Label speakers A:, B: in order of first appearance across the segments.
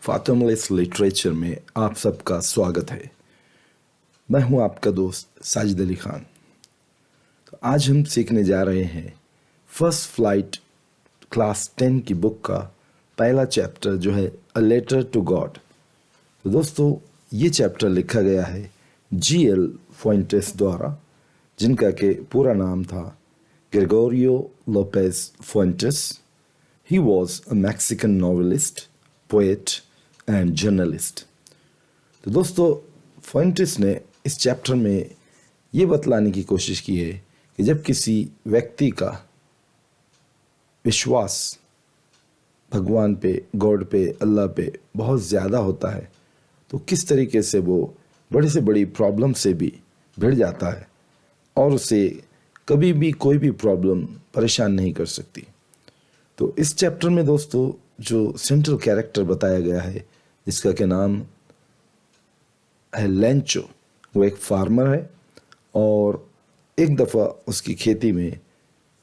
A: फातिमलेस literature में आप सबका स्वागत है। मैं हूं आपका दोस्त साजिद अली खान। तो आज हम सीखने जा रहे हैं फर्स्ट फ्लाइट क्लास 10 की बुक का पहला चैप्टर जो है अ लेटर टू गॉड। तो दोस्तों ये चैप्टर लिखा गया है G.L. फुएंटेस द्वारा, जिनका के पूरा नाम था Gregorio Lopez Fuentes. He was a Mexican novelist, poet and journalist. तो दोस्तों फुएंटेस ने इस चैप्टर में ये बतलाने की कोशिश की है कि जब किसी व्यक्ति का विश्वास भगवान पे, गॉड पे, अल्लाह पे बहुत ज़्यादा होता है तो किस तरीके से वो बड़ी से बड़ी प्रॉब्लम से भी भिड़ जाता है और उसे कभी भी कोई भी प्रॉब्लम परेशान नहीं कर सकती। तो इस चैप्टर में दोस्तों जो सेंट्रल कैरेक्टर बताया गया है जिसका के नाम है लेंचो, वो एक फार्मर है और एक दफ़ा उसकी खेती में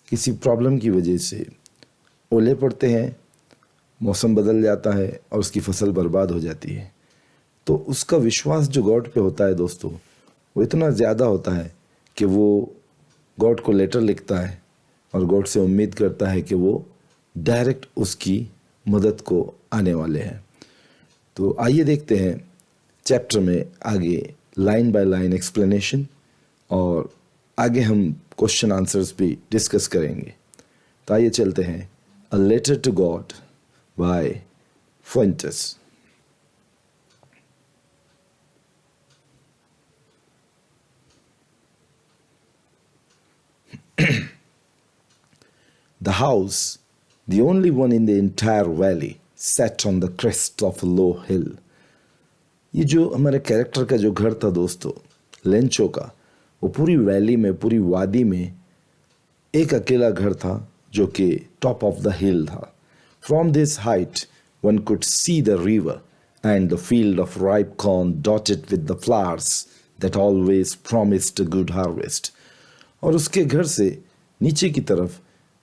A: किसी प्रॉब्लम की वजह से ओले पड़ते हैं, मौसम बदल जाता है और उसकी फसल बर्बाद हो जाती है। तो उसका विश्वास जो गॉड पे होता है दोस्तों, वो इतना ज़्यादा होता है कि वो गॉड को लेटर लिखता है और गॉड से उम्मीद करता है कि वो डायरेक्ट उसकी मदद को आने वाले हैं। तो आइए देखते हैं चैप्टर में आगे लाइन बाय लाइन एक्सप्लेनेशन और आगे हम क्वेश्चन आंसर्स भी डिस्कस करेंगे। तो आइए चलते हैं a letter to God by Fuentes. The house, the only one in the entire valley, sat on the crest of a low hill. ये जो हमारे कैरेक्टर का जो घर था दोस्तों, लेंचो का, वो पूरी वैली में, पूरी वादी में एक अकेला घर था जो कि टॉप ऑफ द हिल था। From this height, one could see the river and the field of ripe corn dotted with the flowers that always promised a good harvest. और उसके घर से नीचे की तरफ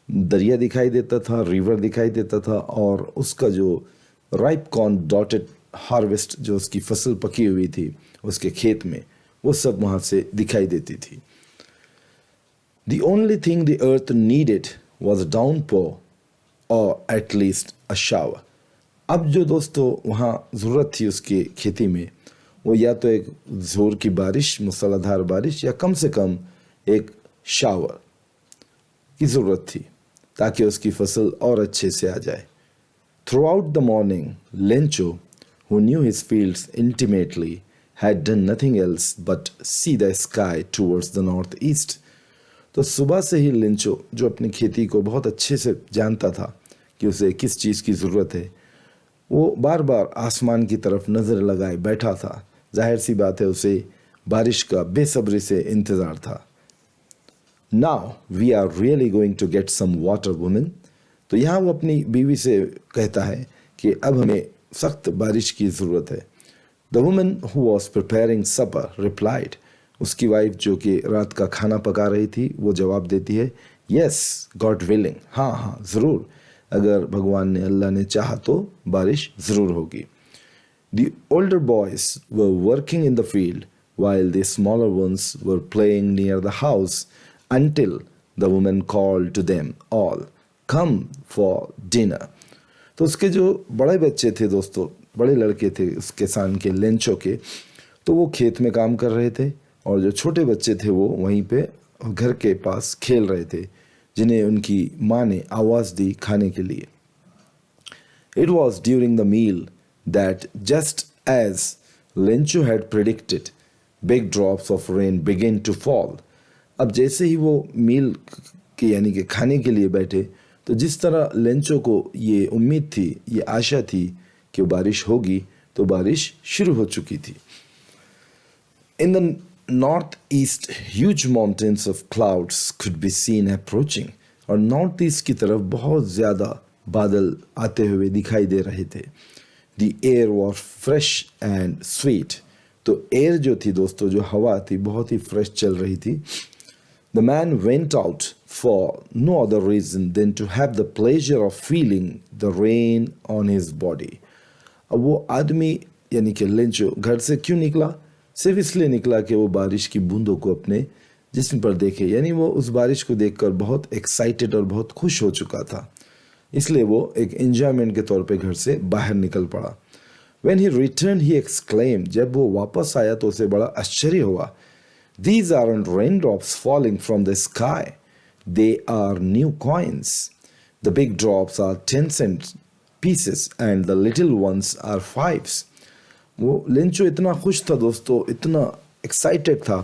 A: दरिया दिखाई देता था, रिवर दिखाई देता था और उसका जो राइप कॉर्न डॉटेड हार्वेस्ट, जो उसकी फसल पकी हुई थी उसके खेत में, वो सब वहाँ से दिखाई देती थी। The only thing the earth needed was a downpour or at least a shower. अब जो दोस्तों वहाँ ज़रूरत थी उसकी खेती में, वो या तो एक ज़ोर की बारिश, मूसलाधार बारिश, या कम से कम एक शावर की ज़रूरत थी ताकि उसकी फसल और अच्छे से आ जाए। Throughout the morning, Lencho, who knew his fields intimately, had done nothing else but see the sky towards the northeast. तो सुबह से ही लेंचो, जो अपनी खेती को बहुत अच्छे से जानता था कि उसे किस चीज़ की ज़रूरत है, वो बार बार आसमान की तरफ नज़र लगाए बैठा था। जाहिर सी बात है उसे बारिश का बेसब्री से इंतज़ार था। Now we are really going to get some water, woman. तो यहाँ वो अपनी बीवी से कहता है कि अब हमें सख्त बारिश की ज़रूरत है। The woman who was preparing supper replied. उसकी वाइफ जो कि रात का खाना पका रही थी वो जवाब देती है, Yes, God willing. हाँ हाँ ज़रूर, अगर भगवान ने, अल्लाह ने चाहा तो बारिश ज़रूर होगी। The older boys were working in the field while the smaller ones were playing near the house until the woman called to them all, come for dinner. तो उसके जो बड़े बच्चे थे दोस्तों, बड़े लड़के थे उस किसान के, लेंचो के, तो वो खेत में काम कर रहे थे और जो छोटे बच्चे थे वो वहीं पे घर के पास खेल रहे थे, जिन्हें उनकी माँ ने आवाज़ दी खाने के लिए। It was during the meal that, just as Lencho had predicted, big drops of rain began to fall. अब जैसे ही वो मील के यानी कि खाने के लिए बैठे तो जिस तरह लेंचो को ये उम्मीद थी, ये आशा थी कि बारिश होगी, तो बारिश शुरू हो चुकी थी। In the northeast, huge mountains of clouds could be seen approaching. और नॉर्थ ईस्ट की तरफ बहुत ज़्यादा बादल आते हुए दिखाई दे रहे थे। The air was fresh and sweet. तो एयर जो थी दोस्तों, जो हवा थी, बहुत ही फ्रेश चल रही थी। The man went out for no other reason than to have the pleasure of feeling the rain on his body. अब वो आदमी यानी कि लेंचो घर से क्यों निकला? सिर्फ इसलिए निकला कि वो बारिश की बूंदों को अपने जिस्म पर देखे, यानी वो उस बारिश को देखकर बहुत एक्साइटेड और बहुत खुश हो चुका था, इसलिए वो एक एंजॉयमेंट के तौर पे घर से बाहर निकल पड़ा। When he returned, he exclaimed, जब वो वापस आया तो उसे बड़ा आश्चर्य हुआ। These aren't raindrops falling from the sky. They are new coins. The big drops are 10-cent pieces and the little ones are fives. वो लेंचो इतना खुश था दोस्तों, इतना एक्साइटेड था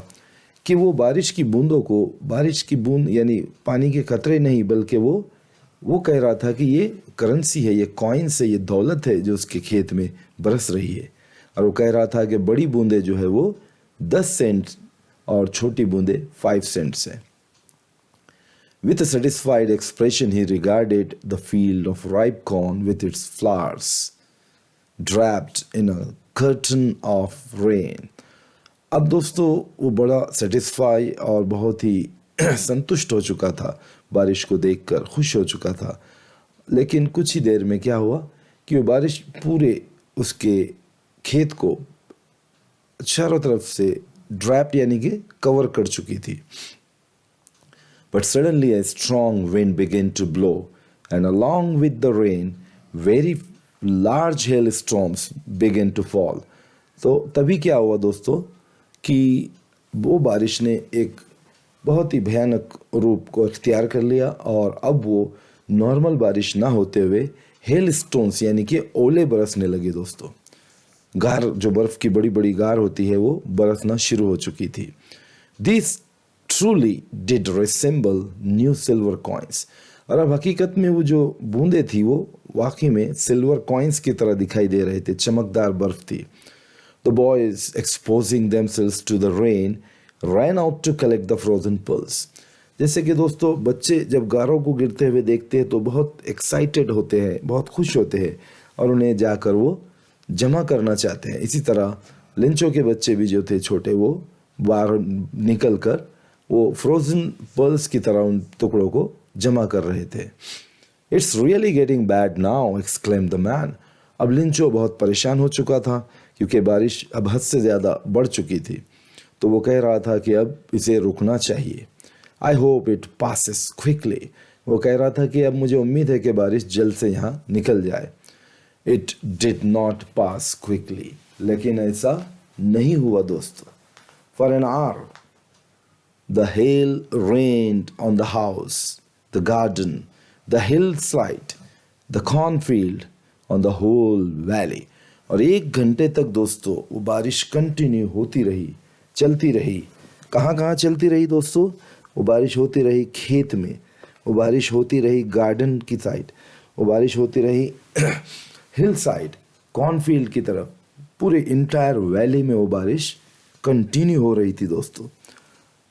A: कि वो बारिश की बूंदों को, बारिश की बूंद यानी पानी के कतरे नहीं, बल्कि वो कह रहा था कि ये करेंसी है, ये कॉइन्स है, ये दौलत है जो उसके खेत में बरस रही है। और वो कह रहा था कि बड़ी बूंदें जो है वो 10 सेंट और छोटी बूंदें 5 सेंट्स हैं। With a satisfied expression he regarded the field of ripe corn with its flowers draped in a curtain of rain. अब दोस्तों वो बड़ा सेटिस्फाई और बहुत ही संतुष्ट हो चुका था, बारिश को देखकर खुश हो चुका था। लेकिन कुछ ही देर में क्या हुआ कि वो बारिश पूरे उसके खेत को चारों तरफ से ड्रैप यानी कि कवर कर चुकी थी। But suddenly a strong wind began to blow, and along with the rain, very large hailstorms began to fall. तो तभी क्या हुआ दोस्तों कि वो बारिश ने एक बहुत ही भयानक रूप को इख्तियार कर लिया और अब वो नॉर्मल बारिश ना होते हुए हेल स्टोन्स यानी कि ओले बरसने लगे दोस्तों। गार, जो बर्फ़ की बड़ी बड़ी गार होती है, वो बरसना शुरू हो चुकी थी। This truly did resemble new silver coins. और अब हकीकत में वो जो बूंदें थी वो वाकई में सिल्वर कॉइन्स की तरह दिखाई दे रहे थे, चमकदार बर्फ थी। The boys exposing themselves to the rain ran out to collect the frozen pearls. जैसे कि दोस्तों बच्चे जब गारों को गिरते हुए देखते हैं तो बहुत एक्साइटेड होते हैं, बहुत खुश होते हैं और उन्हें जाकर वो जमा करना चाहते हैं। इसी तरह लिंचो के बच्चे भी जो थे छोटे, वो बाहर निकल कर वो फ्रोजन पर्ल्स की तरह उन टुकड़ों को जमा कर रहे थे। It's really getting bad now exclaim the man. अब लिंचो बहुत परेशान हो चुका था क्योंकि बारिश अब हद से ज़्यादा बढ़ चुकी थी। तो वो कह रहा था कि अब इसे रुकना चाहिए। I hope it passes quickly. वो कह रहा था कि अब मुझे उम्मीद है कि बारिश जल्द से यहाँ निकल जाए। It did not pass quickly. लेकिन ऐसा नहीं हुआ दोस्तों। For an hour the hail rained on the house, the garden, the hill slide, the cornfield, on the whole valley. और 1 घंटे तक दोस्तों वो बारिश कंटिन्यू होती रही, चलती रही। कहाँ कहाँ चलती रही दोस्तों? वो बारिश होती रही खेत में, वो बारिश होती रही गार्डन की साइड, वो बारिश होती रही हिल साइड, कॉर्नफील्ड की तरफ। पूरे इंटायर वैली में वो बारिश कंटिन्यू हो रही थी दोस्तों।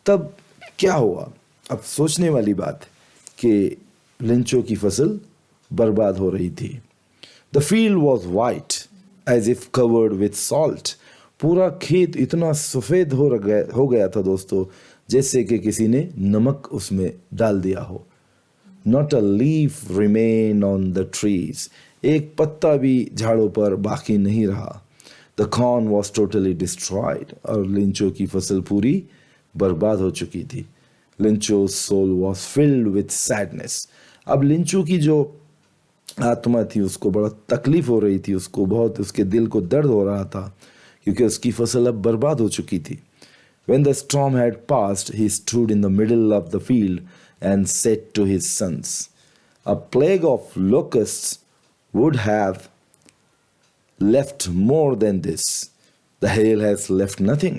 A: तब क्या हुआ? अब सोचने वाली बात कि लिंचो की फसल बर्बाद हो रही थी। The field was white as if covered with salt. पूरा खेत इतना सफ़ेद हो गया था दोस्तों जैसे कि किसी ने नमक उसमें डाल दिया हो। Not a leaf remain on the trees. एक पत्ता भी झाड़ों पर बाकी नहीं रहा। The corn was totally destroyed. और लिंचो की फसल पूरी बर्बाद हो चुकी थी। Lencho soul was filled with sadness. अब लिंचो की जो आत्मा थी उसको बड़ा तकलीफ हो रही थी, उसको बहुत, उसके दिल को दर्द हो रहा था क्योंकि उसकी फसल अब बर्बाद हो चुकी थी। When the storm had passed, he stood in the middle of the field and said to his sons, a plague of locusts would have left more than this. The hail has left nothing.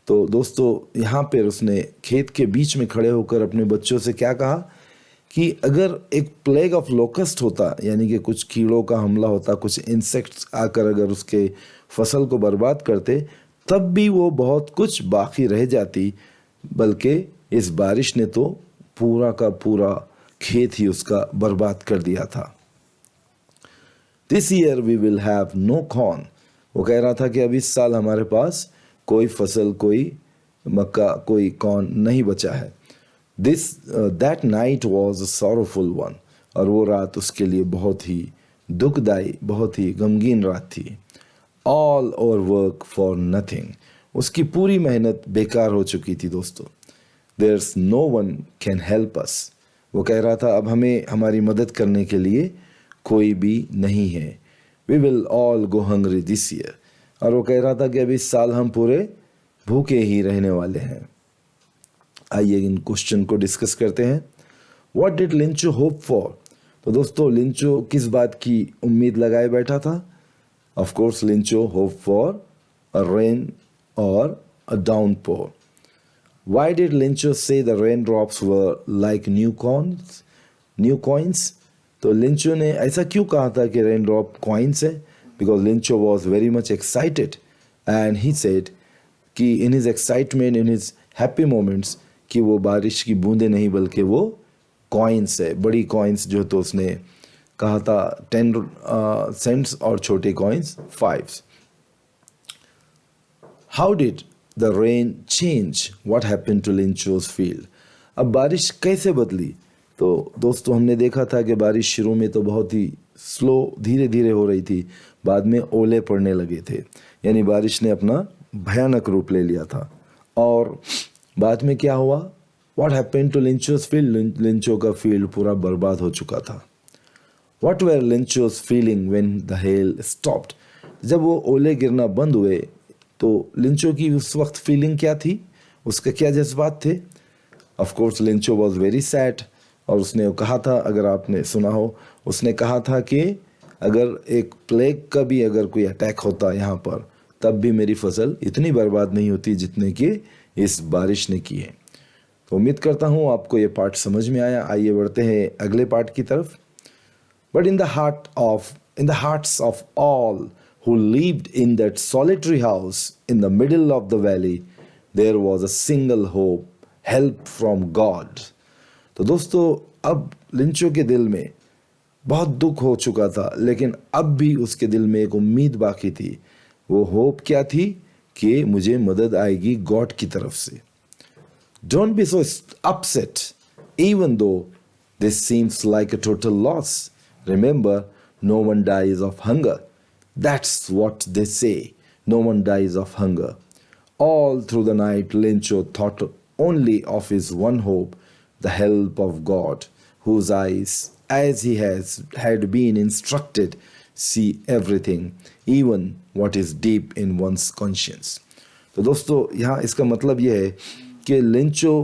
A: तो दोस्तों यहाँ पर उसने खेत के बीच में खड़े होकर अपने बच्चों से क्या कहा कि अगर एक प्लेग ऑफ लोकस्ट होता, यानी कि कुछ कीड़ों का हमला होता, कुछ इंसेक्ट्स आकर अगर उसके फसल को बर्बाद करते, तब भी वो बहुत कुछ बाकी रह जाती, बल्कि इस बारिश ने तो पूरा का पूरा खेत ही उसका बर्बाद कर दिया था। This year we will have no corn. वो कह रहा था कि अब इस साल हमारे पास कोई फसल, कोई मक्का, कोई कॉर्न नहीं बचा है। That night was a sorrowful one. और वो रात उसके लिए बहुत ही दुखदाई, बहुत ही गमगीन रात थी। ऑल और वर्क फॉर नथिंग, उसकी पूरी मेहनत बेकार हो चुकी थी दोस्तों। There's no one can help us, वो कह रहा था अब हमें हमारी मदद करने के लिए कोई भी नहीं है। We will all go hungry this year, और वो कह रहा था कि अब इस साल हम पूरे भूखे ही रहने वाले हैं। आइए इन क्वेश्चन को डिस्कस करते हैं। What did लिंचो hope for? तो दोस्तों लिंचो किस बात की उम्मीद लगाए बैठा था? Of course लिंचो hope for a rain और अ downpour. Why did Lincho say the raindrops were like new coins? New coins? तो लिंचो ने ऐसा क्यों कहा था कि रेनड्रॉप कॉइन्स है? Because Lincho was very much excited and he said कि in his excitement, in his happy moments, कि वो बारिश की बूंदें नहीं बल्कि वो कॉइन्स है, बड़ी कॉइन्स जो तो उसने कहा था 10 सेंट्स और छोटे coins 5। How did the rain change what happened to Lincho's field? अब बारिश कैसे बदली? तो दोस्तों हमने देखा था कि बारिश शुरू में तो बहुत ही स्लो धीरे धीरे हो रही थी, बाद में ओले पड़ने लगे थे, यानी बारिश ने अपना भयानक रूप ले लिया था। और बाद में क्या हुआ? What happened to Lincho's field? लिंचो का फील्ड पूरा बर्बाद हो चुका था। What were Lincho's feeling when the hail stopped? जब वो ओले गिरना बंद हुए तो लिंचो की उस वक्त फीलिंग क्या थी, उसके क्या जज्बात थे? Of course लिंचो was very sad, और उसने कहा था, अगर आपने सुना हो, उसने कहा था कि अगर एक प्लेग का भी अगर कोई अटैक होता यहाँ पर तब भी मेरी फसल इतनी बर्बाद नहीं होती जितने कि इस बारिश ने की है। तो उम्मीद करता हूँ आपको ये पार्ट समझ में आया। आइए बढ़ते हैं अगले पार्ट की तरफ। But in the hearts of all who lived in that solitary house in the middle of the valley, there was a single hope, help from God. तो दोस्तों अब लिंचो के दिल में बहुत दुख हो चुका था, लेकिन अब भी उसके दिल में एक उम्मीद बाकी थी। वो होप क्या थी? कि मुझे मदद आएगी गॉड की तरफ से। Don't be so upset, even though this seems like a total loss. Remember, no one dies of hunger. That's what they say. No one dies of hunger. All through the night, Lincho thought only of his one hope, the help of God, whose eyes, as he had been instructed, see everything, even what is deep in one's conscience. तो दोस्तों यहाँ इसका मतलब यह है कि लिंचो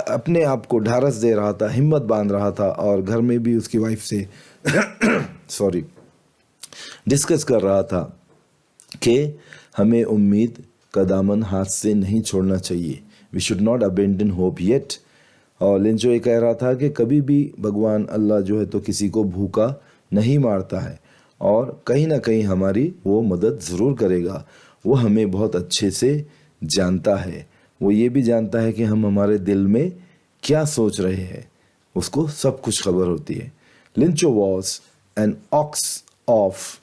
A: अपने आप को ढारस दे रहा था, हिम्मत बांध रहा था, और घर में भी उसकी वाइफ से डिस्कस कर रहा था कि हमें उम्मीद का दामन हाथ से नहीं छोड़ना चाहिए। We should not abandon hope yet. और लिंचो ये कह रहा था कि कभी भी भगवान अल्लाह जो है तो किसी को भूखा नहीं मारता है, और कहीं ना कहीं हमारी वो मदद ज़रूर करेगा। वो हमें बहुत अच्छे से जानता है, वो ये भी जानता है कि हम हमारे दिल में क्या सोच रहे हैं, उसको सब कुछ खबर होती है। लिंचो was an ox of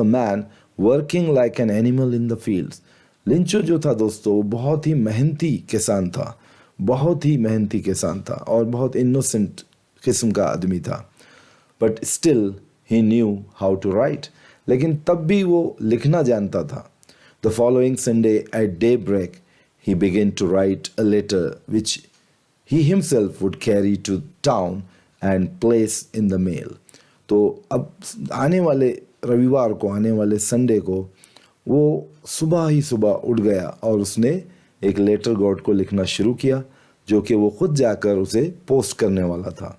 A: a man working like an animal in the fields. लिंचो जो था दोस्तों वो बहुत ही मेहनती किसान था, बहुत ही मेहनती किसान था, और बहुत इनोसेंट किस्म का आदमी था। But still he knew how to write, लेकिन तब भी वो लिखना जानता था। The following Sunday at daybreak he began to write a letter which he himself would carry to town and place in the mail. तो अब आने वाले रविवार को, आने वाले संडे को वो सुबह ही सुबह उठ गया और उसने एक लेटर गॉड को लिखना शुरू किया, जो कि वो खुद जाकर उसे पोस्ट करने वाला था।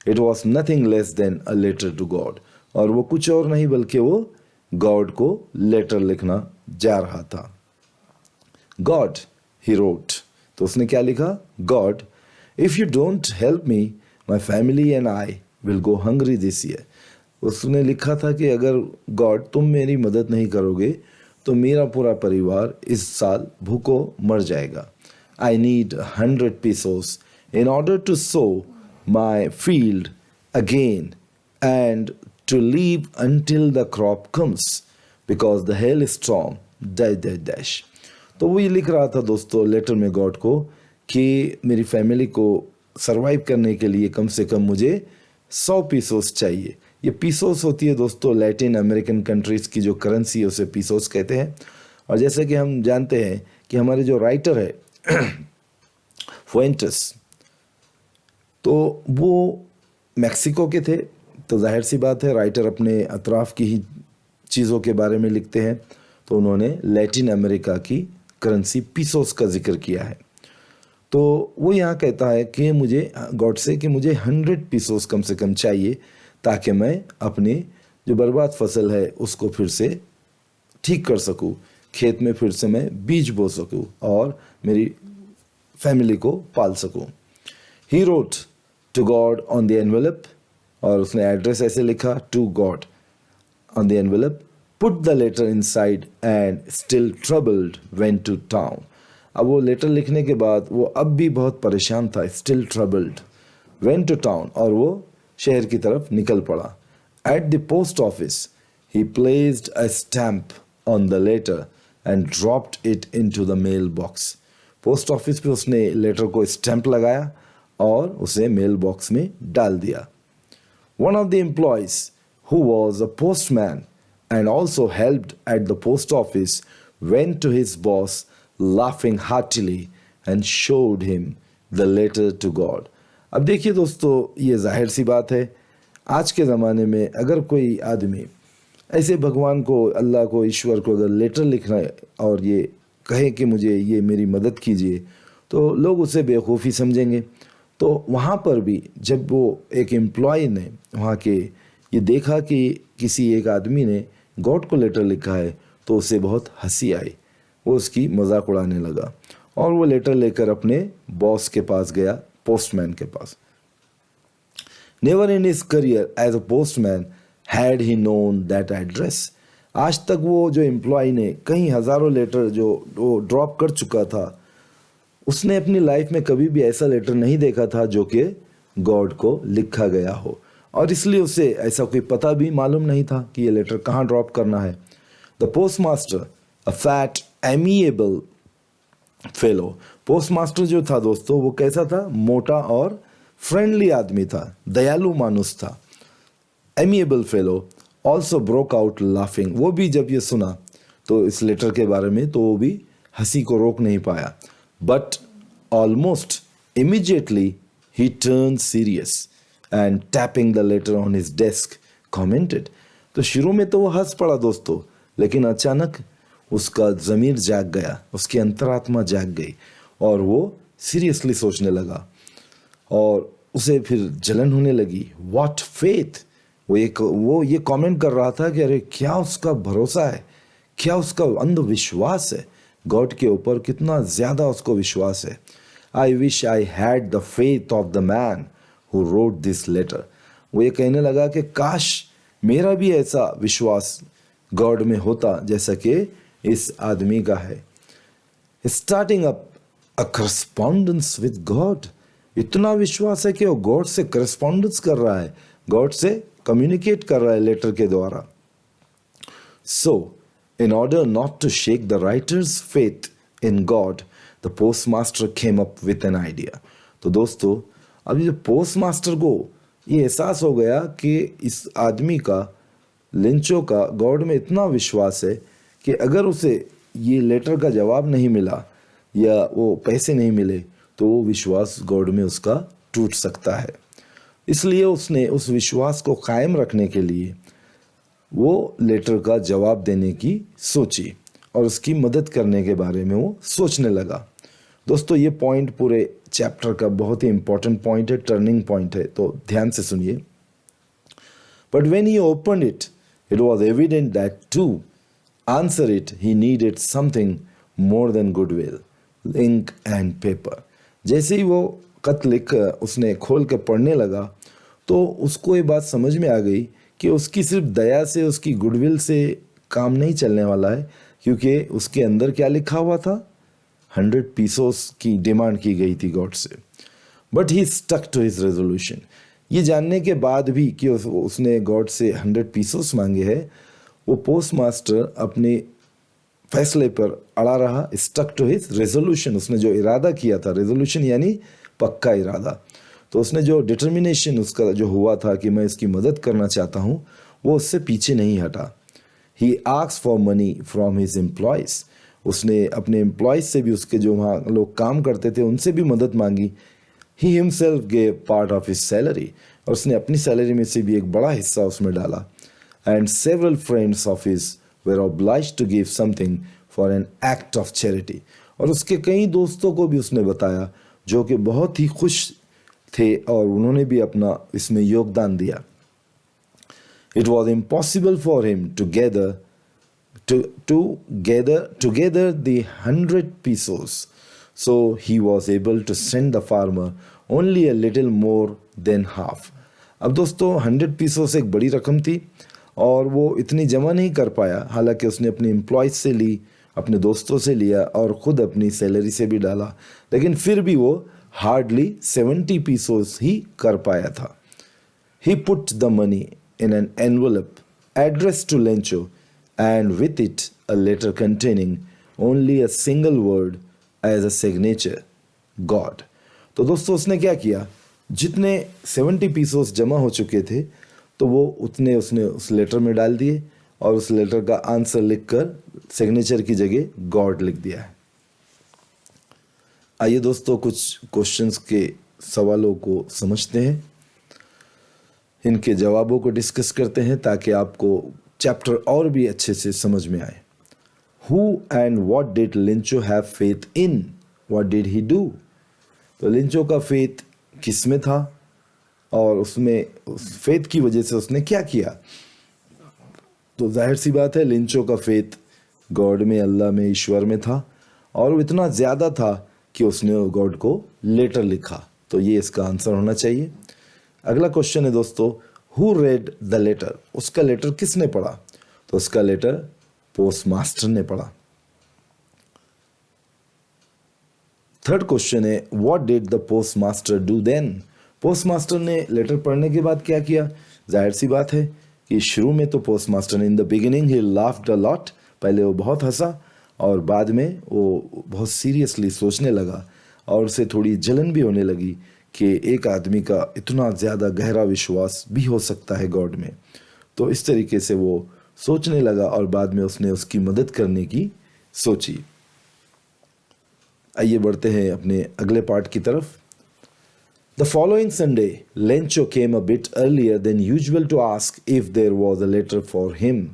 A: It was nothing less than a letter to God, और वो कुछ और नहीं बल्कि वो गॉड को लेटर लिखना जा रहा था। गॉड, ही रोट, तो उसने क्या लिखा? God, if you don't help me, my family and I will go hungry this year. उसने लिखा था कि अगर गॉड तुम मेरी मदद नहीं करोगे तो मेरा पूरा परिवार इस साल भूखों मर जाएगा। I need 100 pesos in order to sow my field again and to leave until the crop comes because the hailstorm dash. तो वो ये लिख रहा था दोस्तों लेटर में गॉड को कि मेरी फैमिली को सरवाइव करने के लिए कम से कम मुझे 100 पीसोस चाहिए, ये पीसोस होती है दोस्तों, लैटिन अमेरिकन कंट्रीज़ की जो करेंसी है उसे पीसोस कहते हैं। और जैसे कि हम जानते हैं कि हमारे जो राइटर है फुएंटेस, तो वो मैक्सिको के थे, तो जाहिर सी बात है राइटर अपने अतराफ़ की ही चीज़ों के बारे में लिखते हैं, तो उन्होंने लैटिन अमेरिका की करेंसी पीसोस का जिक्र किया है। तो वो यहाँ कहता है कि मुझे गॉड से कि मुझे 100 पीसोस कम से कम चाहिए, ताकि मैं अपनी जो बर्बाद फसल है उसको फिर से ठीक कर सकूँ, खेत में फिर से मैं बीज बो सकूँ और मेरी फैमिली को पाल सकूँ। He wrote to God on the envelope, और उसने एड्रेस ऐसे लिखा, to God on the envelope, put the letter inside and still troubled went to town. अब वो लेटर लिखने के बाद वो अब भी बहुत परेशान था, still troubled went to town, और वो शहर की तरफ निकल पड़ा। At the post office he placed a stamp on the letter and dropped it into the mail box. Post office पे उसने लेटर को स्टैंप लगाया और उसे मेल बॉक्स में डाल दिया। One of the employees, who was a postman and also helped at the post office, went to his boss laughing heartily and showed him the letter to God. अब देखिए दोस्तों, ये जाहिर सी बात है, आज के ज़माने में अगर कोई आदमी ऐसे भगवान को, अल्लाह को, ईश्वर को अगर लेटर लिखना है और ये कहे कि मुझे ये मेरी मदद कीजिए, तो लोग उसे बेवकूफ़ी समझेंगे। तो वहाँ पर भी जब वो एक एम्प्लॉय ने वहाँ के ये देखा कि किसी एक आदमी ने गॉड को लेटर लिखा है, तो उसे बहुत हंसी आई, वो उसकी मजाक उड़ाने लगा और वो लेटर लेकर अपने बॉस के पास गया, पोस्टमैन के पास। Never in his career as a postman had he known that address. आज तक वो जो एम्प्लॉय ने कई हज़ारों लेटर जो वो ड्रॉप कर चुका था, उसने अपनी लाइफ में कभी भी ऐसा लेटर नहीं देखा था जो कि गॉड को लिखा गया हो, और इसलिए उसे ऐसा कोई पता भी मालूम नहीं था कि ये लेटर कहाँ ड्रॉप करना है। The postmaster, a fat amiable fellow. Postmaster जो था दोस्तों, वो कैसा था? मोटा और फ्रेंडली आदमी था, दयालु मानुस था। Amiable fellow also broke out laughing. वो भी जब ये सुना तो इस लेटर के बारे में, तो वो भी हंसी को रोक नहीं पाया। But almost immediately he turned serious and tapping the letter on his desk commented. तो शुरू में तो वो हंस पड़ा दोस्तों, लेकिन अचानक उसका ज़मीर जाग गया, उसकी अंतरात्मा जाग गई और वो सीरियसली सोचने लगा और उसे फिर जलन होने लगी। What faith! वो ये कमेंट कर रहा था कि अरे क्या उसका भरोसा है, क्या उसका अंधविश्वास है, गॉड के ऊपर कितना ज़्यादा उसको विश्वास है। I wish I had the faith of the man who wrote this letter. वो ये कहने लगा कि काश मेरा भी ऐसा विश्वास गॉड में होता जैसा कि इस आदमी का है। Starting up a correspondence with God. इतना विश्वास है कि वो गॉड से करस्पॉन्डेंस कर रहा है, गॉड से कम्युनिकेट कर रहा है लेटर के द्वारा। सो in order not to shake the writer's faith in God, the postmaster came up with an idea. तो दोस्तों, अब ये पोस्टमास्टर को ये एहसास हो गया कि इस आदमी का, लिंचो का, गॉड में इतना विश्वास है कि अगर उसे ये लेटर का जवाब नहीं मिला या वो पैसे नहीं मिले, तो वो विश्वास गॉड में उसका टूट सकता है। इसलिए उसने उस विश्वास को कायम रखने के लिए वो लेटर का जवाब देने की सोची और उसकी मदद करने के बारे में वो सोचने लगा। दोस्तों, ये पॉइंट पूरे चैप्टर का बहुत ही इंपॉर्टेंट पॉइंट है, टर्निंग पॉइंट है, तो ध्यान से सुनिए। But when he open it, it was evident that to answer it he needed something more than goodwill, ink and paper. जैसे ही वो खत लिख उसने खोल के पढ़ने लगा, तो उसको ये बात समझ में आ गई कि उसकी सिर्फ दया से, उसकी गुडविल से काम नहीं चलने वाला है, क्योंकि उसके अंदर क्या लिखा हुआ था? 100 पीसोस की डिमांड की गई थी गॉड से। But he stuck to his resolution. ये जानने के बाद भी कि उसने गॉड से 100 पीसोस मांगे हैं, वो पोस्टमास्टर अपने फैसले पर अड़ा रहा, स्टक टू हिज रेजोल्यूशन। उसने जो इरादा किया था, रेजोल्यूशन यानी पक्का इरादा, तो उसने जो डिटर्मिनेशन उसका जो हुआ था कि मैं इसकी मदद करना चाहता हूँ, वो उससे पीछे नहीं हटा। He asked for money from his employees, उसने अपने एम्प्लॉयज़ से भी, उसके जो वहाँ लोग काम करते थे उनसे भी मदद मांगी। He himself gave part of his salary, और उसने अपनी सैलरी में से भी एक बड़ा हिस्सा उसमें डाला। And several friends of his were obliged to give something for an act of charity, और उसके कई दोस्तों को भी उसने बताया जो कि बहुत ही खुश थे और उन्होंने भी अपना इसमें योगदान दिया। It was impossible for him to gather the 100 pesos, so he was able to send the farmer only a little more than half. अब दोस्तों 100 pesos एक बड़ी रकम थी और वो इतनी जमा नहीं कर पाया, हालांकि उसने अपने एम्प्लॉयज़ से ली, अपने दोस्तों से लिया और ख़ुद अपनी सैलरी से भी डाला, लेकिन फिर भी वो हार्डली 70 pesos ही कर पाया था। He put the money in an envelope addressed to Lencho, and with it a letter containing only a single word as a signature, God. तो दोस्तों उसने क्या किया, जितने 70 pesos जमा हो चुके थे तो वो उतने उसने उस लेटर में डाल दिए और उस लेटर का आंसर लिखकर सिग्नेचर की जगह गॉड लिख दिया है। आइए दोस्तों कुछ क्वेश्चंस के सवालों को समझते हैं, इनके जवाबों को डिस्कस करते हैं ताकि आपको चैप्टर और भी अच्छे से समझ में आए। Who and what did लिंचो have faith in, what did he do, तो लिंचो का फेथ किस में था और उसमें उस फेथ की वजह से उसने क्या किया। तो जाहिर सी बात है लिंचो का फेथ गॉड में, अल्लाह में, ईश्वर में था, और वो इतना ज़्यादा था कि उसने गॉड को लेटर लिखा, तो ये इसका आंसर होना चाहिए। अगला क्वेश्चन है दोस्तों, हु रेड द लेटर, उसका लेटर किसने पढ़ा, तो उसका लेटर पोस्ट मास्टर ने पढ़ा। थर्ड क्वेश्चन है, what did the post master do then, post master ने लेटर पढ़ने के बाद क्या किया। जाहिर सी बात है कि शुरू में तो पोस्ट मास्टर ने, in the beginning he laughed a lot, पहले वो बहुत हंसा और बाद में वो बहुत सीरियसली सोचने लगा और उसे थोड़ी जलन भी होने लगी कि एक आदमी का इतना ज़्यादा गहरा विश्वास भी हो सकता है गॉड में। तो इस तरीके से वो सोचने लगा और बाद में उसने उसकी मदद करने की सोची। आइए बढ़ते हैं अपने अगले पार्ट की तरफ। The following Sunday Lencho came a bit earlier than usual to ask if there was a letter for him.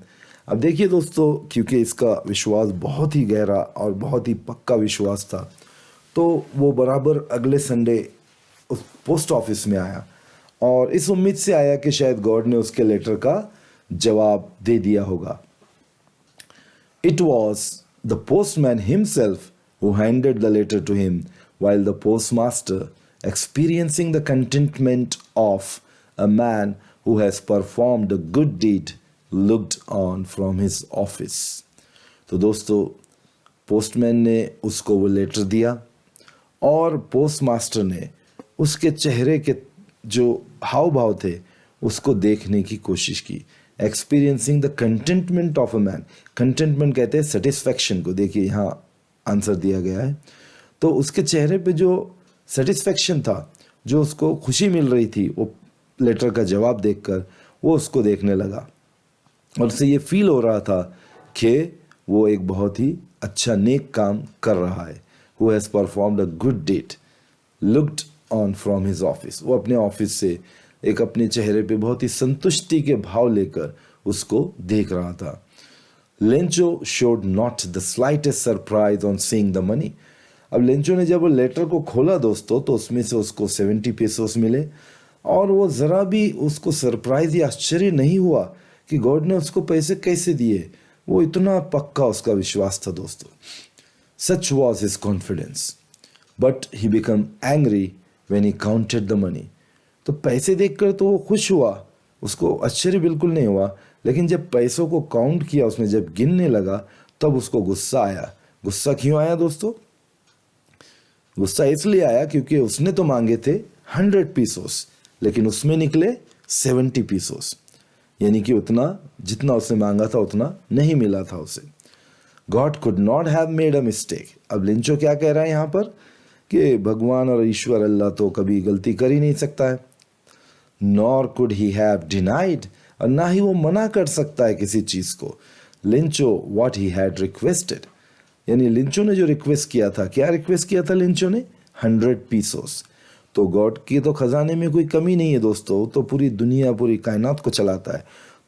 A: अब देखिए दोस्तों, क्योंकि इसका विश्वास बहुत ही गहरा और बहुत ही पक्का विश्वास था, तो वो बराबर अगले संडे उस पोस्ट ऑफिस में आया और इस उम्मीद से आया कि शायद गॉड ने उसके लेटर का जवाब दे दिया होगा। It was the postman himself who handed the letter to him, while the postmaster, experiencing the contentment of a man who has performed a good deed, looked on from his office. तो दोस्तों postman ने उसको वो letter दिया और postmaster ने उसके चेहरे के जो हाव भाव थे उसको देखने की कोशिश की। Experiencing the contentment of a man, contentment कहते हैं सेटिस्फैक्शन को, देखिए यहाँ आंसर दिया गया है। तो उसके चेहरे पे जो सेटिस्फैक्शन था, जो उसको खुशी मिल रही थी वो लेटर का जवाब देखकर, वो उसको देखने लगा और उसे ये फील हो रहा था कि वो एक बहुत ही अच्छा नेक काम कर रहा है। Who has performed a good deed looked on from his office, वो अपने ऑफिस से एक अपने चेहरे पे बहुत ही संतुष्टि के भाव लेकर उसको देख रहा था। Lencho showed not the slightest surprise on seeing the money. अब लेंचो ने जब वो लेटर को खोला दोस्तों, तो उसमें से उसको 70 पेसोस मिले और वो ज़रा भी उसको सरप्राइज या आश्चर्य नहीं हुआ कि गॉड ने उसको पैसे कैसे दिए। वो इतना पक्का उसका विश्वास था दोस्तों। सच was his confidence, but he become angry when he counted the money. तो पैसे देखकर तो वो खुश हुआ, उसको आश्चर्य बिल्कुल नहीं हुआ, लेकिन जब पैसों को काउंट किया उसने, जब गिनने लगा, तब उसको गुस्सा आया। गुस्सा क्यों आया दोस्तों? गुस्सा इसलिए आया क्योंकि उसने तो मांगे थे 100 पीसोस, लेकिन उसमें निकले 70 पीसोस, यानी कि उतना जितना उसने मांगा था उतना नहीं मिला था उसे। God could not have made a mistake. अब लिंचो क्या कह रहा है यहाँ पर कि भगवान और ईश्वर अल्लाह तो कभी गलती कर ही नहीं सकता है। Nor could he have denied, और ना ही वो मना कर सकता है किसी चीज़ को, लिंचो व्हाट ही हैड रिक्वेस्टेड, यानी लिंचो ने जो रिक्वेस्ट किया था, क्या रिक्वेस्ट किया था लिंचो ने? 100 पीसोस। तो गॉड के तो खजाने में कोई कमी नहीं है दोस्तों, तो पूरी दुनिया पूरी कायनात को चलाता है।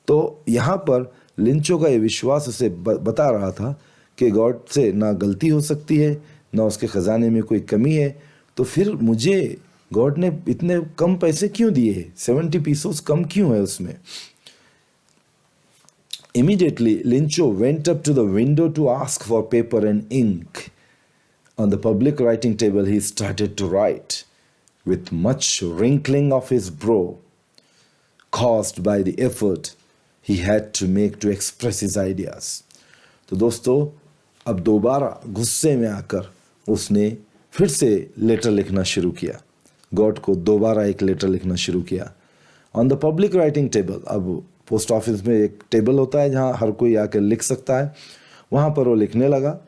A: तो यहाँ पर लिंचो का ये विश्वास उसे बता रहा था कि गॉड से ना गलती हो सकती है, ना उसके ख़जाने में कोई कमी है, तो फिर मुझे गॉड ने इतने कम पैसे क्यों दिए हैं? 70 पीसोस कम क्यों है उसमें? Immediately, Lincho went up to the window to ask for paper and ink. On the public writing table, he started to write, with much wrinkling of his brow, caused by the effort he had to make to express his ideas. तो दोस्तों, अब दोबारा गुस्से में आकर उसने फिर से लेटर लिखना शुरू किया, गॉड को दोबारा एक लेटर लिखना शुरू किया। On the public writing table, अब पोस्ट ऑफिस में एक टेबल होता है जहाँ हर कोई आकर लिख सकता है, वहाँ पर वो लिखने लगा।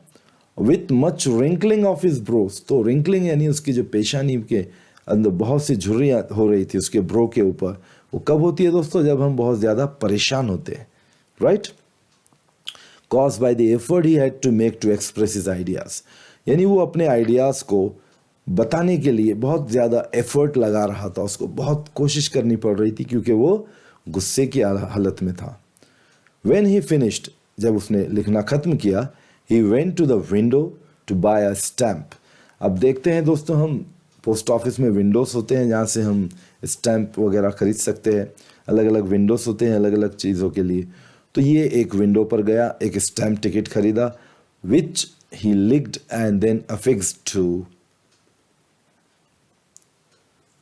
A: With much wrinkling of his Bros, तो रिंकलिंग यानी उसकी जो पेशानी के अंदर बहुत सी झुर्रियाँ हो रही थी उसके ब्रो के ऊपर। वो कब होती है दोस्तों? जब हम बहुत ज़्यादा परेशान होते हैं, right. Cause by the effort he had to make to express his ideas, यानी वो अपने आइडियाज़ को बताने के लिए बहुत ज़्यादा एफर्ट लगा रहा था, उसको बहुत कोशिश करनी पड़ रही थी क्योंकि वो गुस्से की हालत में था। When he finished, जब उसने लिखना ख़त्म किया, he went to the window to buy a stamp. अब देखते हैं दोस्तों, हम पोस्ट ऑफिस में विंडोज़ होते हैं जहाँ से हम स्टैम्प वगैरह ख़रीद सकते हैं, अलग अलग विंडोज़ होते हैं अलग अलग चीज़ों के लिए। तो ये एक विंडो पर गया, एक स्टैम्प टिकट खरीदा, which he licked and then affixed to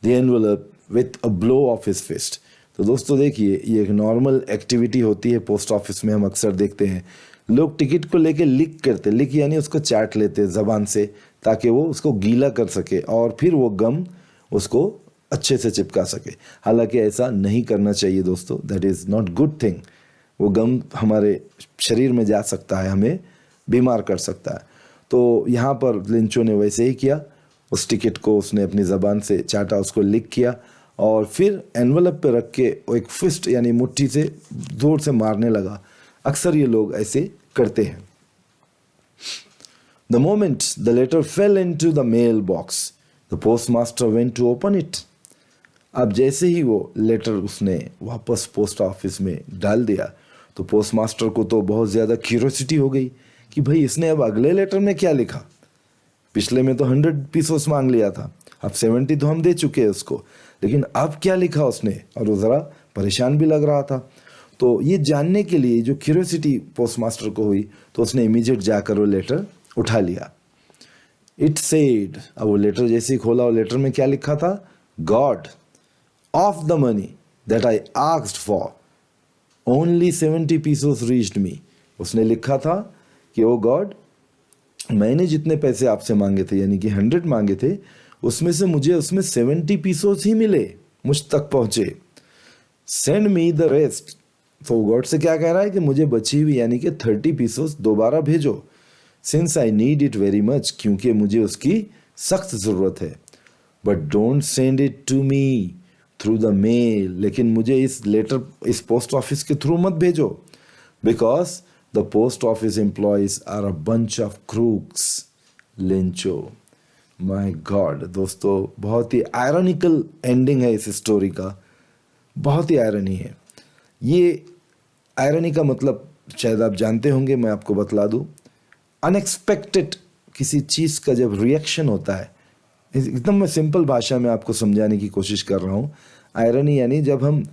A: the envelope with a blow of his fist. तो दोस्तों देखिए, ये एक नॉर्मल एक्टिविटी होती है पोस्ट ऑफिस में, हम अक्सर देखते हैं लोग टिकट को लेके लिक करते, लिक यानी उसको चाट लेते ज़बान से ताकि वो उसको गीला कर सके और फिर वो गम उसको अच्छे से चिपका सके। हालांकि ऐसा नहीं करना चाहिए दोस्तों, that is not good thing. वो गम हमारे शरीर में जा सकता है, हमें बीमार कर सकता है। तो यहाँ पर लिंचो ने वैसे ही किया, उस टिकट को उसने अपनी ज़बान से चाटा, उसको लिक किया और फिर एनवलप पे रख के वो एक फिस्ट यानी मुट्ठी से जोर से मारने लगा। अक्सर ये लोग ऐसे करते हैं। The moment the letter fell into the mail box, the postmaster went to open it. अब जैसे ही वो लेटर उसने वापस पोस्ट ऑफिस में डाल दिया तो पोस्टमास्टर को तो बहुत ज़्यादा क्यूरियोसिटी हो गई कि भाई इसने अब अगले लेटर में क्या लिखा। पिछले में तो 100 पीसोस मांग लिया था, अब 70 तो हम दे चुके हैं उसको, लेकिन अब क्या लिखा उसने, और वो ज़रा परेशान भी लग रहा था। तो ये जानने के लिए जो क्यूरियोसिटी पोस्टमास्टर को हुई तो उसने इमीडिएट जाकर वो लेटर उठा लिया। इट सेड, अब वो लेटर जैसे ही खोला, वो लेटर में क्या लिखा था? God of the money that I asked for only 70 pesos reached me. उसने लिखा था कि ओ गॉड, मैंने जितने पैसे आपसे मांगे थे यानी कि 100 मांगे थे, उसमें से मुझे उसमें 70 पीसोस ही मिले, मुझ तक पहुँचे। Send me the rest. तो गॉड से क्या कह रहा है कि मुझे बची हुई यानी कि 30 पीसोस दोबारा भेजो। Since I need it very much, क्योंकि मुझे उसकी सख्त ज़रूरत है। But don't send it to me through the mail, लेकिन मुझे इस लेटर इस पोस्ट ऑफिस के थ्रू मत भेजो, because the post office employees are a bunch of crooks. Lencho, my God दोस्तों, बहुत ही आयरनिकल एंडिंग है इस स्टोरी का, बहुत ही आयरनी है। ये आयरनी का मतलब शायद आप जानते होंगे, मैं आपको बतला दूं। अनएक्सपेक्टेड किसी चीज़ का जब रिएक्शन होता है, एकदम मैं सिंपल भाषा में आपको समझाने की कोशिश कर रहा हूँ। आयरनी यानी जब हम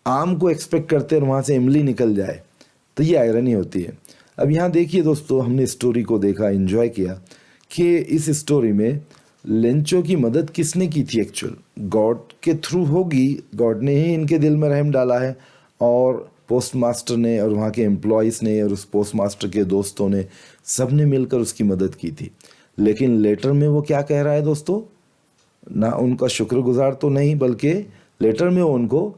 A: आम को एक्सपेक्ट करते हैं और वहाँ से इमली निकल जाए, तो ये आयरनी होती है। अब यहाँ देखिए दोस्तों, हमने स्टोरी को देखा, एंजॉय किया कि इस स्टोरी में लिंचो की मदद किसने की थी? एक्चुअल गॉड के थ्रू होगी, गॉड ने ही इनके दिल में रहम डाला है, और पोस्ट मास्टर ने और वहाँ के एम्प्लॉयज़ ने और उस पोस्ट मास्टर के दोस्तों ने, सब ने मिलकर उसकी मदद की थी। लेकिन लेटर में वो क्या कह रहा है दोस्तों? ना उनका शुक्रगुजार तो नहीं, बल्कि लेटर में वो उनको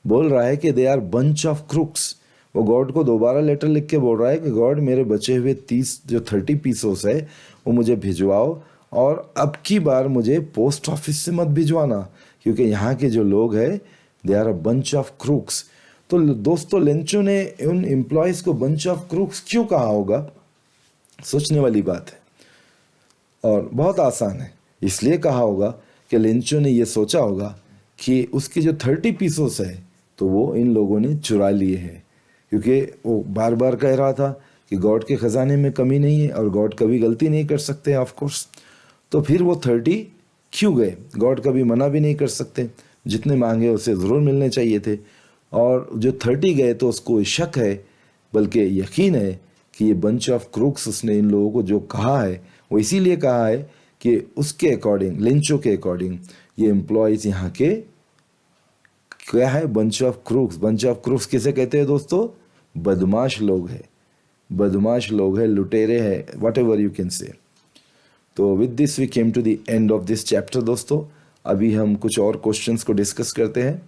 A: बोल रहा है कि they are bunch of crooks. वो गॉड को दोबारा लेटर लिख के बोल रहा है कि गॉड, मेरे बचे हुए 30 जो 30 पीसोस है वो मुझे भिजवाओ, और अब की बार मुझे पोस्ट ऑफिस से मत भिजवाना, क्योंकि यहाँ के जो लोग हैं they are a bunch of crooks. तो दोस्तों लेंचो ने उन एम्प्लॉयज़ को बंच ऑफ क्रूक्स क्यों कहा होगा, सोचने वाली बात है और बहुत आसान है। इसलिए कहा होगा कि लेंचो ने ये सोचा होगा कि उसके जो 30 पीसोस है तो वो इन लोगों ने चुरा लिए हैं, क्योंकि वो बार बार कह रहा था कि गॉड के ख़जाने में कमी नहीं है और गॉड कभी गलती नहीं कर सकते ऑफ कोर्स। तो फिर वो 30 क्यों गए, गॉड कभी मना भी नहीं कर सकते, जितने मांगे उसे ज़रूर मिलने चाहिए थे। और जो 30 गए तो उसको शक है, बल्कि यकीन है कि ये बंच ऑफ क्रूक्स उसने इन लोगों को जो कहा है वो इसीलिए कहा है कि उसके अकॉर्डिंग, लेंचो के अकॉर्डिंग, ये एम्प्लॉयज़ यहाँ के क्या है, bunch of crooks. Bunch of crooks किसे कहते हैं दोस्तों, बदमाश लोग हैं, बदमाश लोग हैं, लुटेरे हैं, what ever you can say. तो with this we came to the end of this chapter दोस्तों। अभी हम कुछ और क्वेश्चंस को डिस्कस करते हैं।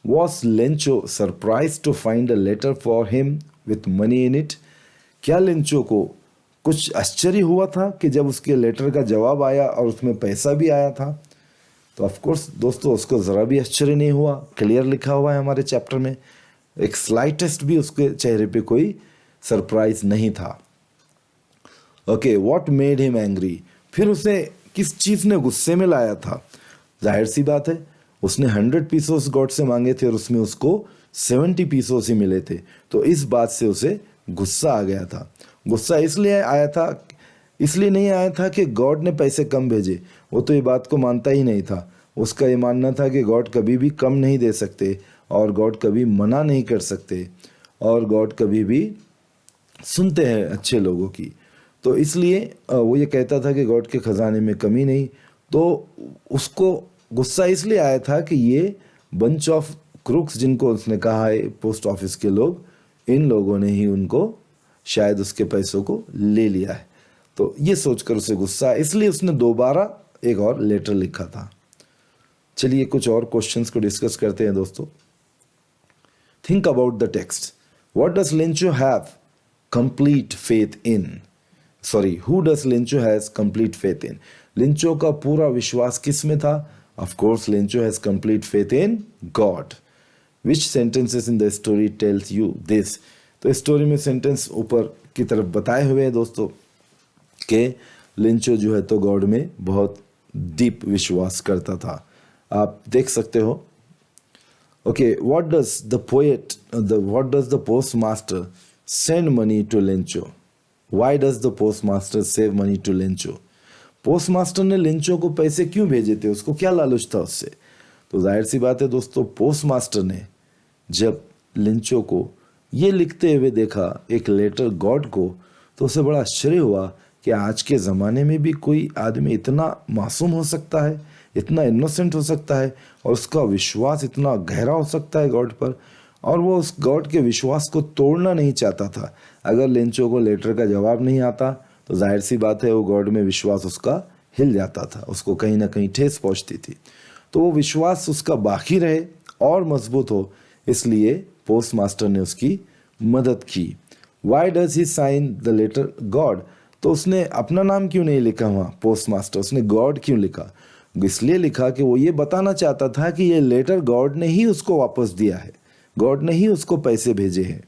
A: Was Lencho surprise to find a letter for him with money in it? क्या लेंचो को कुछ आश्चर्य हुआ था कि जब उसके लेटर का जवाब आया और उसमें पैसा भी आया था? तो ऑफ कोर्स दोस्तों उसको ज़रा भी आश्चर्य नहीं हुआ, क्लियर लिखा हुआ है हमारे चैप्टर में, एक स्लाइटेस्ट भी उसके चेहरे पे कोई सरप्राइज नहीं था। Okay, what made him angry? फिर उसे किस चीज़ ने गुस्से में लाया था? जाहिर सी बात है, उसने 100 पीसोस गॉड से मांगे थे और उसमें उसको 70 पीसोस ही मिले थे, तो इस बात से उसे गुस्सा आ गया था। गुस्सा इसलिए नहीं आया था कि गॉड ने पैसे कम भेजे, वो तो ये बात को मानता ही नहीं था। उसका ये मानना था कि गॉड कभी भी कम नहीं दे सकते और गॉड कभी मना नहीं कर सकते और गॉड कभी भी सुनते हैं अच्छे लोगों की। तो इसलिए वो ये कहता था कि गॉड के ख़जाने में कमी नहीं। तो उसको गुस्सा इसलिए आया था कि ये बंच ऑफ क्रूक्स, जिनको उसने कहा है पोस्ट ऑफिस के लोग, इन लोगों ने ही उनको शायद उसके पैसों को ले लिया है। तो ये सोचकर उसे गुस्सा, इसलिए उसने दोबारा एक और लेटर लिखा था। चलिए कुछ और क्वेश्चंस को डिस्कस करते हैं दोस्तों। Think about the text. What does Lencho have complete faith in? Sorry, who does Lencho has complete faith in? Lencho का पूरा विश्वास किस में था? Of course Lencho has complete faith in God. Which sentences in the story tells you this? तो story में sentence ऊपर की तरफ बताए हुए हैं दोस्तों कि लेंचो जो है तो गॉड में बहुत डीप विश्वास करता था, आप देख सकते हो। Okay, what does the post master send money to Lencho? Why does the post master save money to Lencho? Post master ने लेंचो को पैसे क्यों भेजे थे, उसको क्या लालच था उससे? तो जाहिर सी बात है दोस्तों, पोस्ट मास्टर ने जब लेंचो को ये लिखते हुए देखा एक लेटर गॉड को, तो उसे बड़ा आश्चर्य हुआ कि आज के ज़माने में भी कोई आदमी इतना मासूम हो सकता है, इतना इनोसेंट हो सकता है और उसका विश्वास इतना गहरा हो सकता है गॉड पर, और वो उस गॉड के विश्वास को तोड़ना नहीं चाहता था। अगर लेंचो को लेटर का जवाब नहीं आता तो जाहिर सी बात है वो गॉड में विश्वास उसका हिल जाता था, उसको कहीं ना कहीं ठेस पहुंचती थी। तो वो विश्वास उसका बाकी रहे और मजबूत हो, इसलिए पोस्ट मास्टर ने उसकी मदद की। Why does he sign the letter God? तो उसने अपना नाम क्यों नहीं लिखा वहाँ पोस्ट मास्टर, उसने गॉड क्यों लिखा? इसलिए लिखा कि वो ये बताना चाहता था कि ये लेटर गॉड ने ही उसको वापस दिया है, गॉड ने ही उसको पैसे भेजे हैं।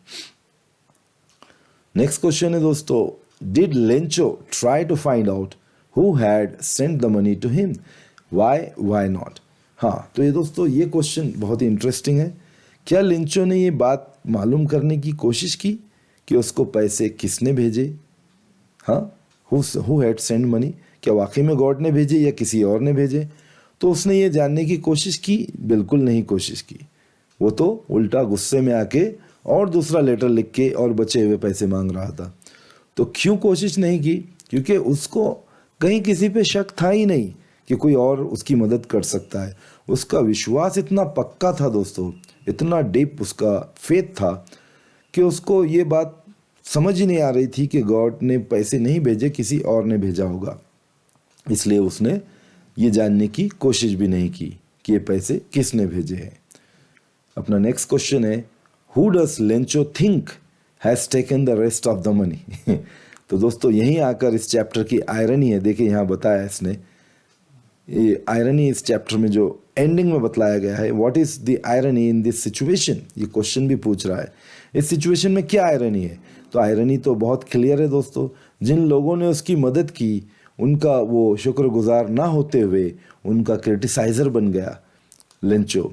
A: नेक्स्ट क्वेश्चन है दोस्तों, did Lencho try to find out who had sent the money to him? Why not? हाँ, तो ये दोस्तों ये क्वेश्चन बहुत ही इंटरेस्टिंग है। क्या लेंचो ने ये बात मालूम करने की कोशिश की कि उसको पैसे किसने भेजे? हाँ, हु हैड सेंड मनी, क्या वाकई में गॉड ने भेजे या किसी और ने भेजे? तो उसने ये जानने की कोशिश की? बिल्कुल नहीं कोशिश की। वो तो उल्टा गुस्से में आके और दूसरा लेटर लिख के और बचे हुए पैसे मांग रहा था। तो क्यों कोशिश नहीं की? क्योंकि उसको कहीं किसी पे शक था ही नहीं कि कोई और उसकी मदद कर सकता है। उसका विश्वास इतना पक्का था दोस्तों, इतना डीप उसका फेथ था कि उसको ये बात समझ ही नहीं आ रही थी कि गॉड ने पैसे नहीं भेजे, किसी और ने भेजा होगा। इसलिए उसने ये जानने की कोशिश भी नहीं की कि ये पैसे किसने भेजे हैं। अपना नेक्स्ट क्वेश्चन है, who does Lencho think has taken the rest of the money? तो दोस्तों यहीं आकर इस चैप्टर की आयरनी है, देखिए यहाँ बताया इसने, ये आयरनी इस चैप्टर में जो एंडिंग में बतलाया गया है, what is the irony in this situation, ये क्वेश्चन भी पूछ रहा है, इस सिचुएशन में क्या आयरनी है। तो आयरनी तो बहुत क्लियर है दोस्तों, जिन लोगों ने उसकी मदद की उनका वो शुक्रगुजार ना होते हुए उनका क्रिटिसाइज़र बन गया लेंचो,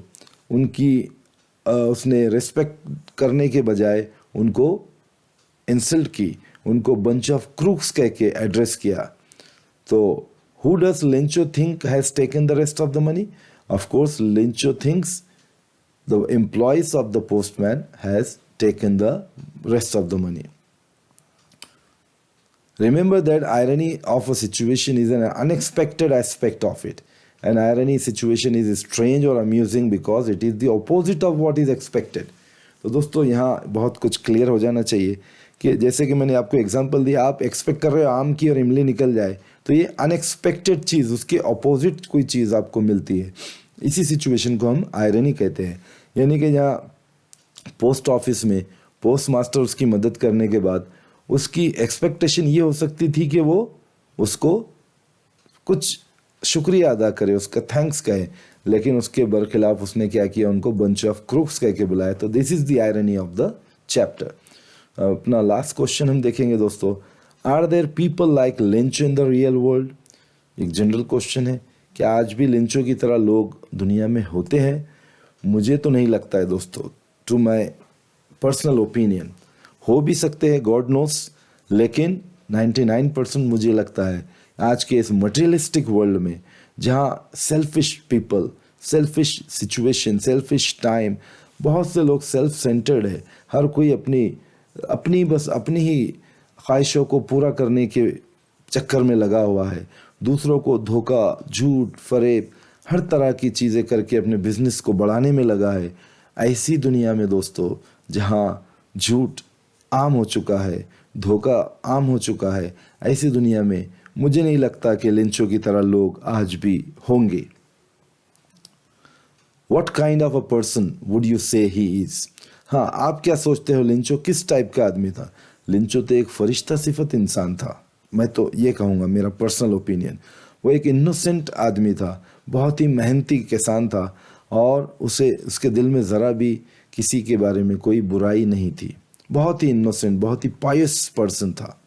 A: उनकी उसने रिस्पेक्ट करने के बजाय उनको इंसल्ट की, उनको बंच ऑफ क्रूक्स कह के एड्रेस किया। तो who does Lencho think has taken the rest of the money? Of course, Lencho thinks the employees of the postman has taken the rest of the money. Remember that irony of a situation is an unexpected aspect of it. An irony situation is strange or amusing because it is the opposite of what is expected. तो दोस्तों यहाँ बहुत कुछ clear हो जाना चाहिए कि जैसे कि मैंने आपको एग्जांपल दिया, आप एक्सपेक्ट कर रहे हो आम की और इमली निकल जाए, तो ये अनएक्सपेक्टेड चीज़, उसके अपोजिट कोई चीज़ आपको मिलती है, इसी सिचुएशन को हम आयरनी कहते हैं। यानी कि यहाँ पोस्ट ऑफिस में पोस्ट मास्टर उसकी मदद करने के बाद उसकी एक्सपेक्टेशन ये हो सकती थी कि वो उसको कुछ शुक्रिया अदा करे, उसका थैंक्स कहे, लेकिन उसके बरखिलाफ उसने क्या किया, उनको बंच ऑफ क्रूक्स कह के बुलाया। तो this is the irony of the chapter. अपना लास्ट क्वेश्चन हम देखेंगे दोस्तों, are there people like Lencho in the real world. एक जनरल क्वेश्चन है, क्या आज भी लेंचो की तरह लोग दुनिया में होते हैं? मुझे तो नहीं लगता है दोस्तों, टू माय पर्सनल ओपिनियन। हो भी सकते हैं, गॉड नोस, लेकिन 99% मुझे लगता है आज के इस मटेरियलिस्टिक वर्ल्ड में, जहाँ selfish people, selfish situation, selfish time, बहुत से लोग सेल्फ सेंटर्ड है, हर कोई बस अपनी ही ख्वाहिशों को पूरा करने के चक्कर में लगा हुआ है, दूसरों को धोखा, झूठ, फरेब, हर तरह की चीज़ें करके अपने बिजनेस को बढ़ाने में लगा है। ऐसी दुनिया में दोस्तों, जहाँ झूठ आम हो चुका है, धोखा आम हो चुका है, ऐसी दुनिया में मुझे नहीं लगता कि लेंचो की तरह लोग आज भी होंगे। What kind of a person would you say he is? हाँ, आप क्या सोचते हो लेंचो किस टाइप का आदमी था? लेंचो तो एक फरिश्ता सिफत इंसान था, मैं तो ये कहूँगा, मेरा पर्सनल ओपिनियन। वो एक इनोसेंट आदमी था, बहुत ही मेहनती किसान था, और उसके दिल में ज़रा भी किसी के बारे में कोई बुराई नहीं थी, बहुत ही इनोसेंट, बहुत ही पायस पर्सन था।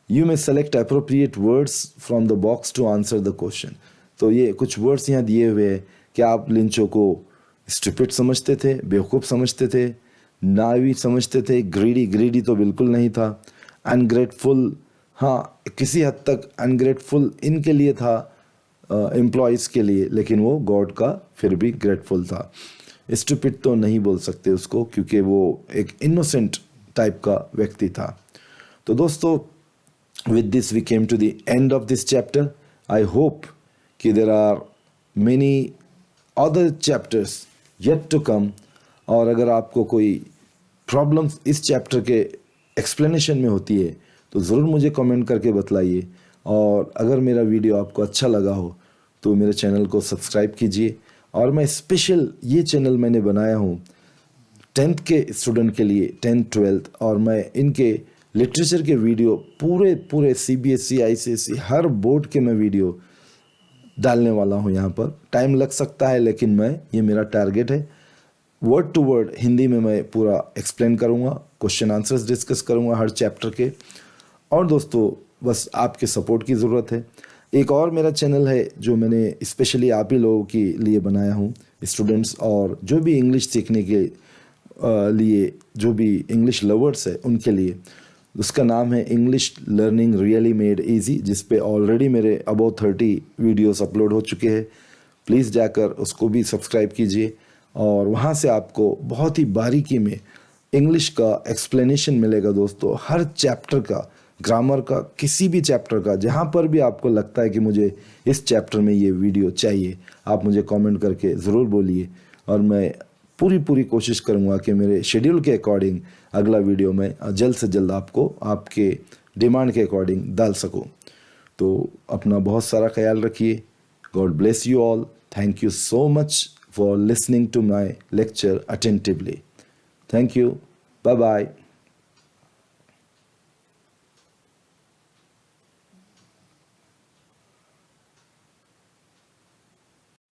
A: You may select appropriate words from the box to answer the question. तो ये कुछ वर्ड्स यहाँ दिए हुए हैं कि आप लेंचो को स्टूपिड समझते थे, बेवकूफ़ समझते थे, नाइव समझते थे, ग्रीडी तो बिल्कुल नहीं था, अनग्रेटफुल, हाँ किसी हद तक अनग्रेटफुल इनके लिए था, एम्प्लॉयज़ के लिए, लेकिन वो गॉड का फिर भी ग्रेटफुल था। स्टूपिड तो नहीं बोल सकते उसको, क्योंकि वो एक इनोसेंट टाइप का व्यक्ति था। तो दोस्तों, with this we came to the end of this chapter. I hope कि there are many other chapters yet to come, और अगर आपको कोई प्रॉब्लम्स इस चैप्टर के एक्सप्लेनेशन में होती है तो ज़रूर मुझे कमेंट करके बतलाइए, और अगर मेरा वीडियो आपको अच्छा लगा हो तो मेरे चैनल को सब्सक्राइब कीजिए। और मैं स्पेशल ये चैनल मैंने बनाया हूँ 10th के स्टूडेंट के लिए, 10th 12th, और मैं इनके लिटरेचर के वीडियो पूरे CBSE ICSE हर बोर्ड के मैं वीडियो डालने वाला हूँ। यहाँ पर टाइम लग सकता है, लेकिन ये मेरा टारगेट है। वर्ड टू वर्ड हिंदी में मैं पूरा एक्सप्लेन करूँगा, क्वेश्चन आंसर्स डिस्कस करूँगा हर चैप्टर के। और दोस्तों, बस आपके सपोर्ट की ज़रूरत है। एक और मेरा चैनल है जो मैंने स्पेशली आप ही लोगों के लिए बनाया हूँ, स्टूडेंट्स और जो भी इंग्लिश सीखने के लिए, जो भी इंग्लिश लवर्स है उनके लिए। उसका नाम है English learning really made easy, जिस पे ऑलरेडी मेरे अबाउट 30 वीडियोस अपलोड हो चुके हैं। प्लीज़ जाकर उसको भी सब्सक्राइब कीजिए, और वहाँ से आपको बहुत ही बारीकी में इंग्लिश का एक्सप्लेनेशन मिलेगा दोस्तों, हर चैप्टर का, ग्रामर का, किसी भी चैप्टर का। जहाँ पर भी आपको लगता है कि मुझे इस चैप्टर में ये वीडियो चाहिए, आप मुझे कमेंट करके ज़रूर बोलिए, और मैं पूरी कोशिश करूँगा कि मेरे शेड्यूल के अकॉर्डिंग अगला वीडियो में जल्द से जल्द आपको आपके डिमांड के अकॉर्डिंग डाल सकूँ। तो अपना बहुत सारा ख्याल रखिए। God bless you all. Thank you so much for listening to my lecture attentively. Thank you. Bye bye.